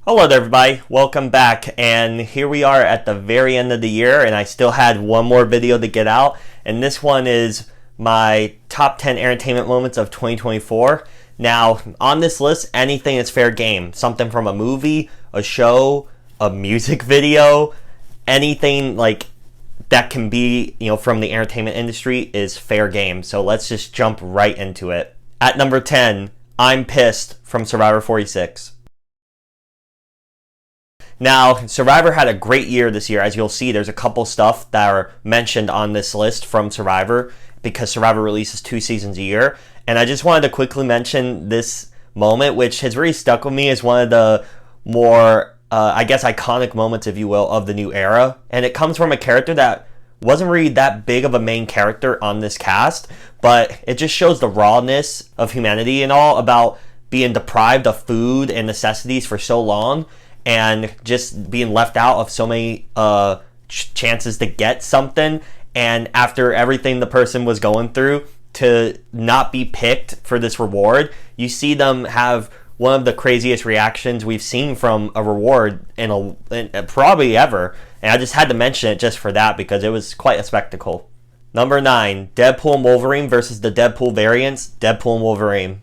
Hello there, everybody. Welcome back. And here we are at the very end of the year, and I still had one more video to get out. And this one is my top 10 entertainment moments of 2024. Now, on this list, anything is fair game. Something from a movie, a show, a music video, anything like that can be, from the entertainment industry is fair game. So let's just jump right into it. At number 10, I'm Pissed from Survivor 46. Now, Survivor had a great year this year. As you'll see, there's a couple stuff that are mentioned on this list from Survivor because Survivor releases 2 seasons a year. And I just wanted to quickly mention this moment, which has really stuck with me as one of the more, iconic moments, if you will, of the new era. And it comes from a character that wasn't really that big of a main character on this cast, but it just shows the rawness of humanity and all about being deprived of food and necessities for so long, and just being left out of so many chances to get something. And after everything the person was going through, to not be picked for this reward, you see them have one of the craziest reactions we've seen from a reward in probably ever. And I just had to mention it just for that because it was quite a spectacle. Number 9, Deadpool and Wolverine versus the Deadpool variants, Deadpool and Wolverine.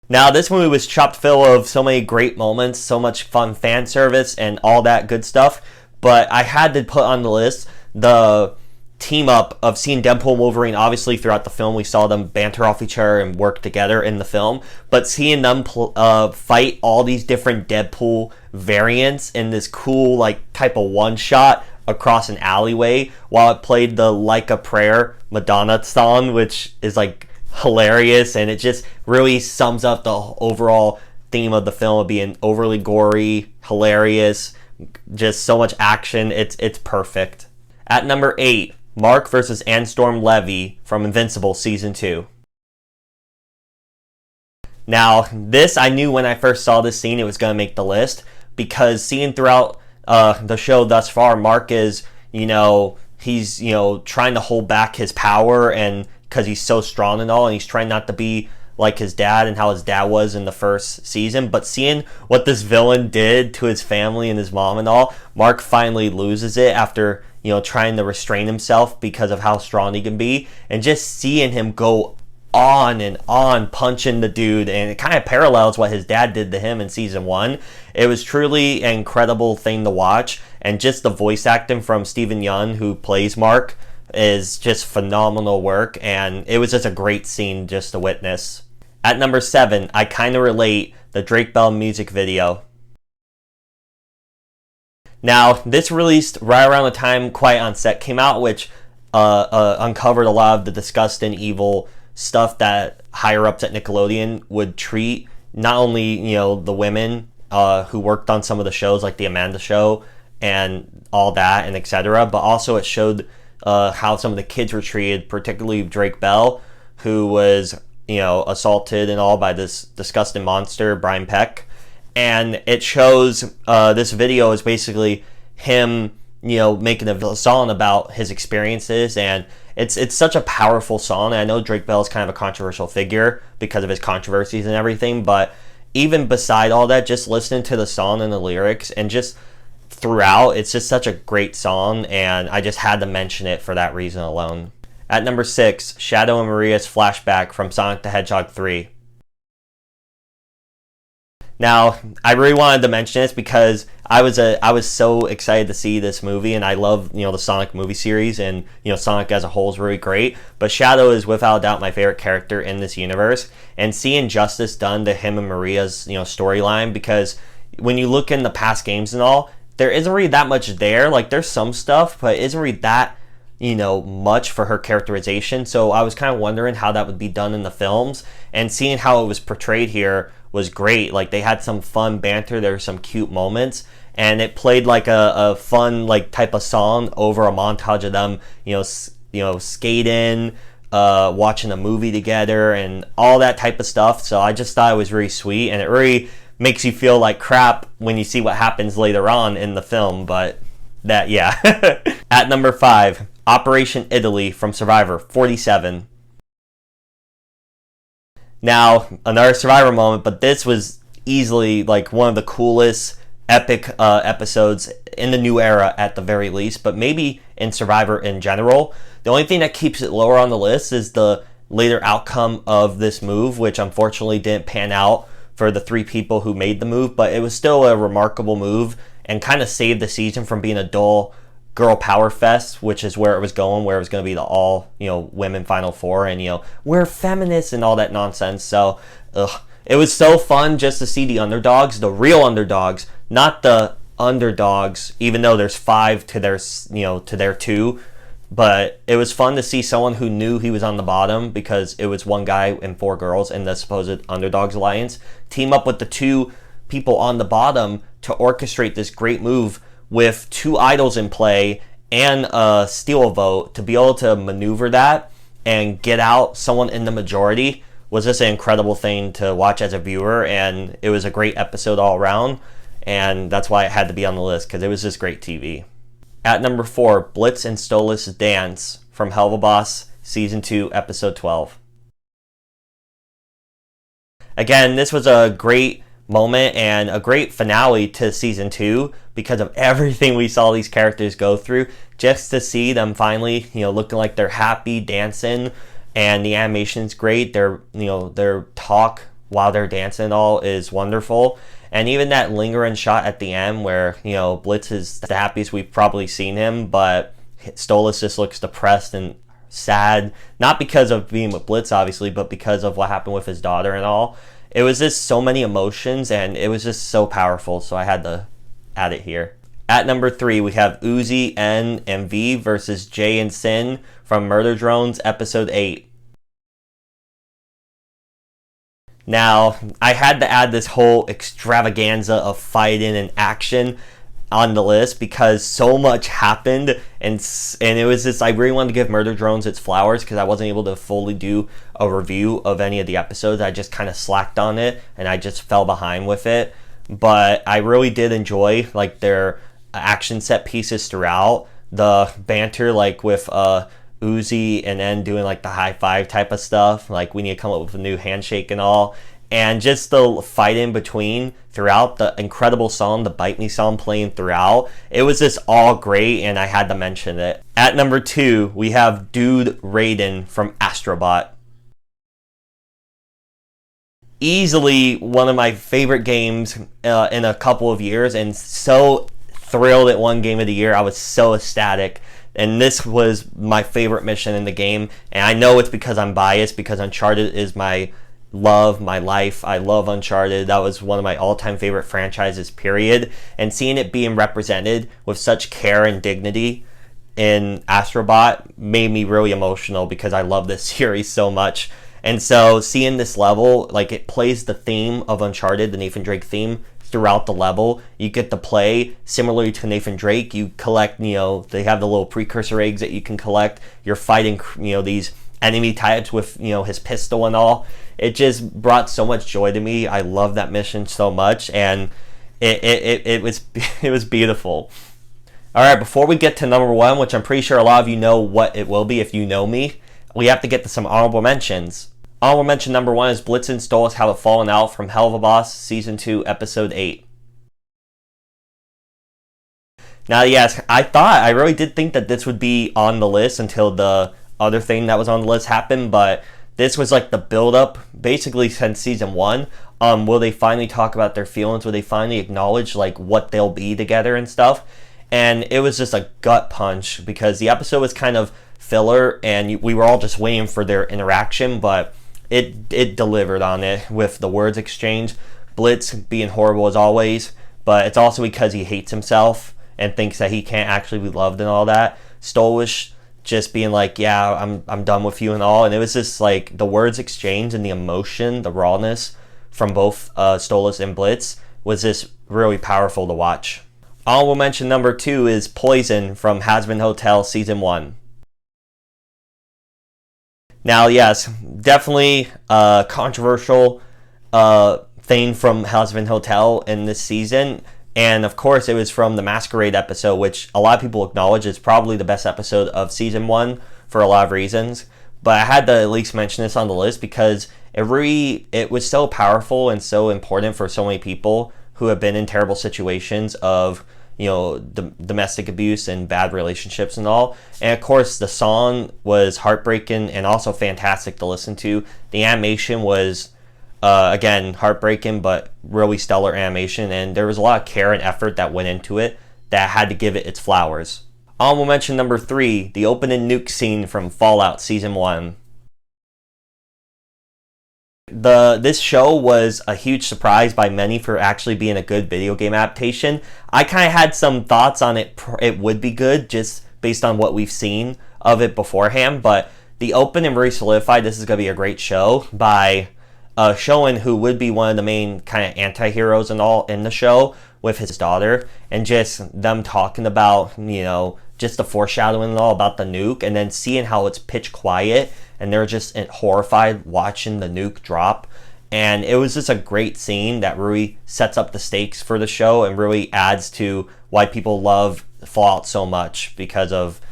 Now, this movie was chock full of so many great moments, so much fun fan service, and all that good stuff. But I had to put on the list the team up of seeing Deadpool and Wolverine. Obviously, throughout the film, we saw them banter off each other and work together in the film. But seeing them fight all these different Deadpool variants in this cool, type of one-shot across an alleyway while it played the Like a Prayer Madonna song, which is hilarious, and it just really sums up the overall theme of the film of being overly gory, hilarious, just so much action. It's perfect. At number 8, Mark versus Ann Storm Levy from Invincible Season 2. Now, this I knew when I first saw this scene it was going to make the list, because seeing throughout the show thus far, Mark is, he's, trying to hold back his power, and because he's so strong and all, and he's trying not to be like his dad and how his dad was in the first season. But seeing what this villain did to his family and his mom and all, Mark finally loses it after, trying to restrain himself because of how strong he can be. And just seeing him go on and on punching the dude, and it kind of parallels what his dad did to him in season 1. It was truly an incredible thing to watch. And just the voice acting from Steven Yeun, who plays Mark, is just phenomenal work, and it was just a great scene just to witness. At number 7, I Kinda Relate, the Drake Bell music video. Now, this released right around the time Quiet on Set came out, which uncovered a lot of the disgusting, evil stuff that higher-ups at Nickelodeon would treat not only, the women who worked on some of the shows, like The Amanda Show and all that, and etc., but also it showed how some of the kids were treated, particularly Drake Bell, who was, assaulted and all by this disgusting monster, Brian Peck. And it shows, this video is basically him, making a song about his experiences, and it's such a powerful song. And I know Drake Bell is kind of a controversial figure because of his controversies and everything, but even beside all that, just listening to the song and the lyrics and just throughout, it's just such a great song, and I just had to mention it for that reason alone. At number 6, Shadow and Maria's flashback from Sonic the Hedgehog 3. Now, I really wanted to mention this because I was so excited to see this movie, and I love, the Sonic movie series, and, Sonic as a whole is really great, but Shadow is without a doubt my favorite character in this universe, and seeing justice done to him and Maria's, storyline, because when you look in the past games and all, there isn't really that much there. There's some stuff, but it isn't really that, much for her characterization. So I was kind of wondering how that would be done in the films, and seeing how it was portrayed here was great. They had some fun banter, there were some cute moments, and it played a fun type of song over a montage of them, skating, watching a movie together, and all that type of stuff. So I just thought it was really sweet, and it really makes you feel like crap when you see what happens later on in the film, but that, yeah. At number 5, Operation Italy from Survivor 47. Now, another Survivor moment, but this was easily like one of the coolest epic episodes in the new era at the very least, but maybe in Survivor in general. The only thing that keeps it lower on the list is the later outcome of this move, which unfortunately didn't pan out for the 3 people who made the move, but it was still a remarkable move and kind of saved the season from being a dull girl power fest, which is where it was going, where it was going to be the all, women Final Four and, we're feminists and all that nonsense. So, it was so fun just to see the underdogs, the real underdogs, not the underdogs, even though there's 5 to their 2. But it was fun to see someone who knew he was on the bottom, because it was 1 guy and 4 girls in the supposed underdogs alliance, team up with the 2 people on the bottom to orchestrate this great move with 2 idols in play and steal a vote, to be able to maneuver that and get out someone in the majority was just an incredible thing to watch as a viewer, and it was a great episode all around, and that's why it had to be on the list, because it was just great TV. At number 4, Blitz and Stolas Dance from Helluva Boss Season 2, Episode 12. Again, this was a great moment and a great finale to Season 2 because of everything we saw these characters go through. Just to see them finally, looking like they're happy, dancing, and the animation's great. Their talk while they're dancing and all is wonderful. And even that lingering shot at the end where, Blitz is the happiest we've probably seen him, but Stolas just looks depressed and sad. Not because of being with Blitz, obviously, but because of what happened with his daughter and all. It was just so many emotions, and it was just so powerful, so I had to add it here. At number 3, we have Uzi, N, and V versus Jay and Sin from Murder Drones, Episode 8. Now, I had to add this whole extravaganza of fighting and action on the list because so much happened, and it was just, I really wanted to give Murder Drones its flowers because I wasn't able to fully do a review of any of the episodes. I just kind of slacked on it, and I just fell behind with it. But I really did enjoy like their action set pieces throughout. The banter like with Uzi and then doing like the high five type of stuff, like we need to come up with a new handshake and all, and just the fight in between throughout, the incredible song, the Bite Me song playing throughout. It was just all great, and I had to mention it. At number 2, we have Dude Raiden from Astrobot. Easily one of my favorite games in a couple of years, and so thrilled it won Game of the Year. I was so ecstatic. And this was my favorite mission in the game. And I know it's because I'm biased, because Uncharted is my love, my life. I love Uncharted. That was one of my all-time favorite franchises, period. And seeing it being represented with such care and dignity in Astrobot made me really emotional because I love this series so much. And so seeing this level, like it plays the theme of Uncharted, the Nathan Drake theme, throughout the level. You get to play similarly to Nathan Drake. You collect, they have the little precursor eggs that you can collect. You're fighting, these enemy types with, his pistol and all. It just brought so much joy to me. I love that mission so much, and it was beautiful. All right, before we get to number 1, which I'm pretty sure a lot of you know what it will be if you know me, we have to get to some honorable mentions. Honorable mention number 1 is Blitz and Stolas Have It Fallen Out from Helluva Boss Season 2, Episode 8. Now, yes, I really did think that this would be on the list until the other thing that was on the list happened, but this was like the build-up, basically since Season 1. Will they finally talk about their feelings? Will they finally acknowledge like what they'll be together and stuff? And it was just a gut punch because the episode was kind of filler, and we were all just waiting for their interaction, but it delivered on it with the words exchange. Blitz being horrible as always, but it's also because he hates himself and thinks that he can't actually be loved and all that. Stolas just being like, yeah, I'm done with you and all. And it was just like the words exchange and the emotion, the rawness from both Stolas and Blitz was just really powerful to watch. Honorable mention number 2 is Poison from Hazbin Hotel Season 1. Now, yes, definitely a controversial thing from Hazbin Hotel in this season. And, of course, it was from the Masquerade episode, which a lot of people acknowledge is probably the best episode of Season 1 for a lot of reasons. But I had to at least mention this on the list because it was so powerful and so important for so many people who have been in terrible situations of, domestic abuse and bad relationships and all. And of course, the song was heartbreaking and also fantastic to listen to. The animation was, again, heartbreaking, but really stellar animation. And there was a lot of care and effort that went into it that had to give it its flowers. Honorable mention number 3, the opening nuke scene from Fallout Season 1. This show was a huge surprise by many for actually being a good video game adaptation. I kind of had some thoughts on it would be good just based on what we've seen of it beforehand, but the opening really solidified this is going to be a great show by showing who would be one of the main kind of anti-heroes and all in the show with his daughter, and just them talking about, just the foreshadowing and all about the nuke, and then seeing how it's pitch quiet and they're just horrified watching the nuke drop. And it was just a great scene that really sets up the stakes for the show and really adds to why people love Fallout so much, because of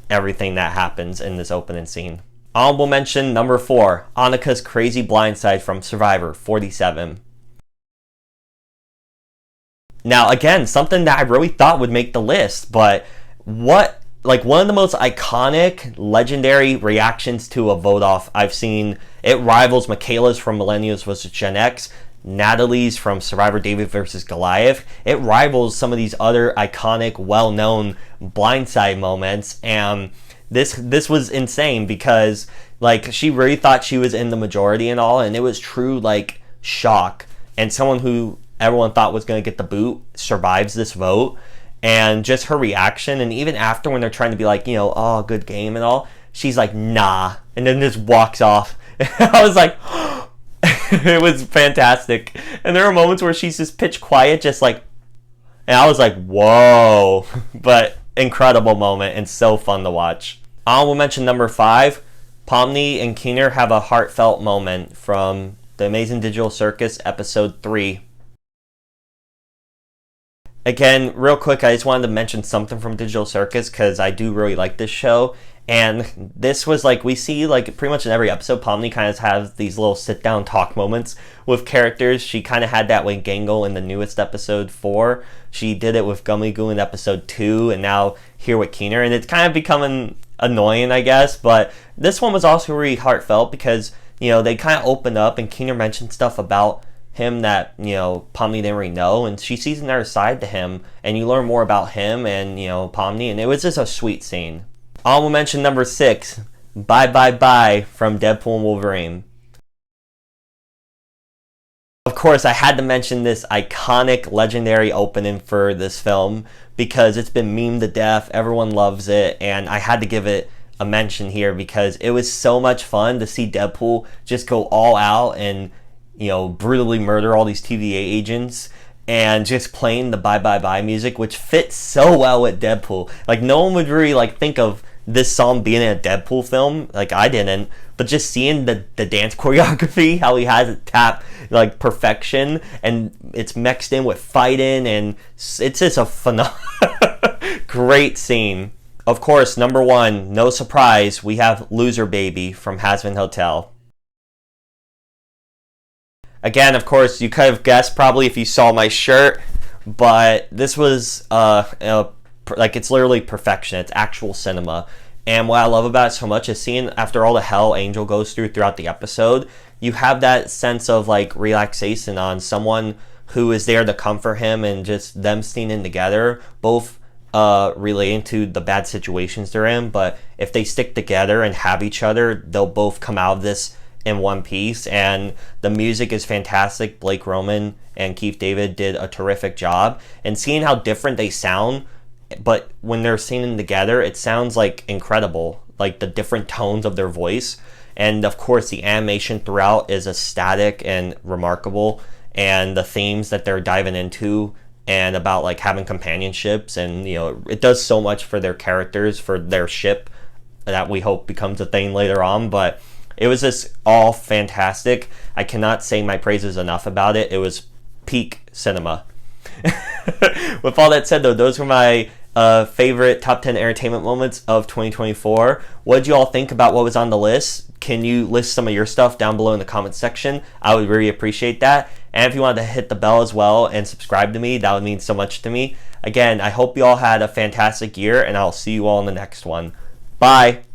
everything that happens in this opening scene. Honorable mention number 4, Annika's crazy blindside from Survivor 47. Now, again, something that I really thought would make the list, but one of the most iconic, legendary reactions to a vote off I've seen. It rivals Michaela's from Millennials vs. Gen X, Natalie's from Survivor David vs. Goliath. It rivals some of these other iconic, well-known blindside moments, and this was insane because, she really thought she was in the majority and all, and it was true, shock. And someone who everyone thought was going to get the boot survives this vote. And just her reaction, and even after when they're trying to be oh, good game and all, she's like, nah, and then just walks off. I was like, it was fantastic. And there are moments where she's just pitch quiet, and I was like, whoa. But incredible moment and so fun to watch. Honorable mention number 5, Pomni and Keener have a heartfelt moment from The Amazing Digital Circus episode 3. Again, real quick, I just wanted to mention something from Digital Circus because I do really like this show. And this was we see pretty much in every episode, Pomni kind of has these little sit-down talk moments with characters. She kind of had that with Gangle in the newest episode 4. She did it with Gummy Goo in episode 2, and now here with Keener. And it's kind of becoming annoying, I guess. But this one was also really heartfelt because, they kind of opened up and Keener mentioned stuff about him that Pomni didn't really know, and she sees another side to him, and you learn more about him and Pomni, and it was just a sweet scene. Honorable mention number 6, Bye Bye Bye from Deadpool and Wolverine. Of course, I had to mention this iconic, legendary opening for this film because it's been memed to death. Everyone loves it, and I had to give it a mention here because it was so much fun to see Deadpool just go all out and brutally murder all these TVA agents, and just playing the Bye Bye Bye music, which fits so well with Deadpool. No one would really think of this song being in a Deadpool film. I didn't, but just seeing the dance choreography, how he has it tapped perfection, and it's mixed in with fighting, and it's just a phenomenal great scene. Of course, number 1, no surprise, we have Loser Baby from Hazbin Hotel. Again, of course, you could have guessed probably if you saw my shirt, but this was, it's literally perfection. It's actual cinema. And what I love about it so much is seeing after all the hell Angel goes throughout the episode, you have that sense of relaxation on someone who is there to comfort him, and just them standing together, both relating to the bad situations they're in. But if they stick together and have each other, they'll both come out of this in one piece. And the music is fantastic. Blake Roman and Keith David did a terrific job, and seeing how different they sound, but when they're singing together, it sounds incredible, the different tones of their voice. And of course, the animation throughout is ecstatic and remarkable, and the themes that they're diving into and about having companionships, and it does so much for their characters, for their ship that we hope becomes a thing later on. But it was just all fantastic. I cannot say my praises enough about it. It was peak cinema. With all that said, though, those were my favorite top 10 entertainment moments of 2024. What did you all think about what was on the list? Can you list some of your stuff down below in the comments section? I would really appreciate that. And if you wanted to hit the bell as well and subscribe to me, that would mean so much to me. Again, I hope you all had a fantastic year, and I'll see you all in the next one. Bye!